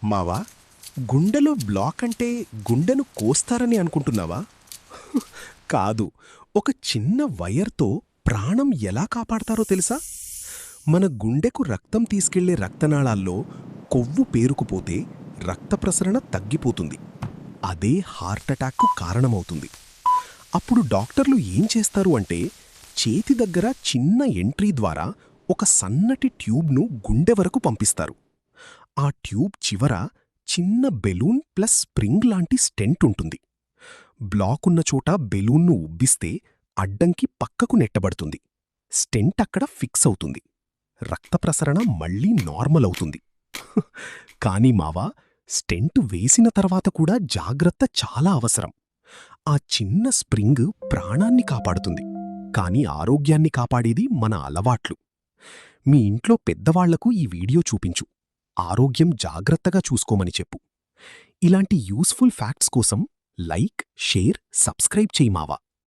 మావా, గుండెలో బ్లాక్ అంటే గుండెను కోస్తారని అనుకుంటున్నావా? కాదు. ఒక చిన్న వైర్తో ప్రాణం ఎలా కాపాడతారో తెలుసా? మన గుండెకు రక్తం తీసుకెళ్లే రక్తనాళాల్లో కొవ్వు పేరుకుపోతే రక్త ప్రసరణ తగ్గిపోతుంది. అదే హార్టటాక్కు కారణమవుతుంది. అప్పుడు డాక్టర్లు ఏం చేస్తారు అంటే, చేతి దగ్గర చిన్న ఎంట్రీ ద్వారా ఒక సన్నటి ట్యూబ్ను గుండె వరకు పంపిస్తారు. ఆ ట్యూబ్ చివర చిన్న బెలూన్ ప్లస్ స్ప్రింగ్ లాంటి స్టెంట్ ఉంటుంది. బ్లాకున్న చోట బెలూన్ను ఉబ్బిస్తే అడ్డంకి పక్కకు నెట్టబడుతుంది. స్టెంట్ అక్కడ ఫిక్స్ అవుతుంది. రక్త ప్రసరణ మళ్ళీ నార్మల్ అవుతుంది. కానీ మావా, స్టెంట్ వేసిన తర్వాత కూడా జాగ్రత్త చాలా అవసరం. ఆ చిన్న స్ప్రింగ్ ప్రాణాన్ని కాపాడుతుంది, కానీ ఆరోగ్యాన్ని కాపాడేది మన అలవాట్లు. మీ ఇంట్లో పెద్దవాళ్లకు ఈ వీడియో చూపించు. ఆరోగ్యం జాగ్రత్తగా చూసుకోమని చెప్పు. ఇలాంటి యూస్ఫుల్ ఫ్యాక్ట్స్ కోసం లైక్, షేర్, సబ్స్క్రైబ్ చేయి మావా.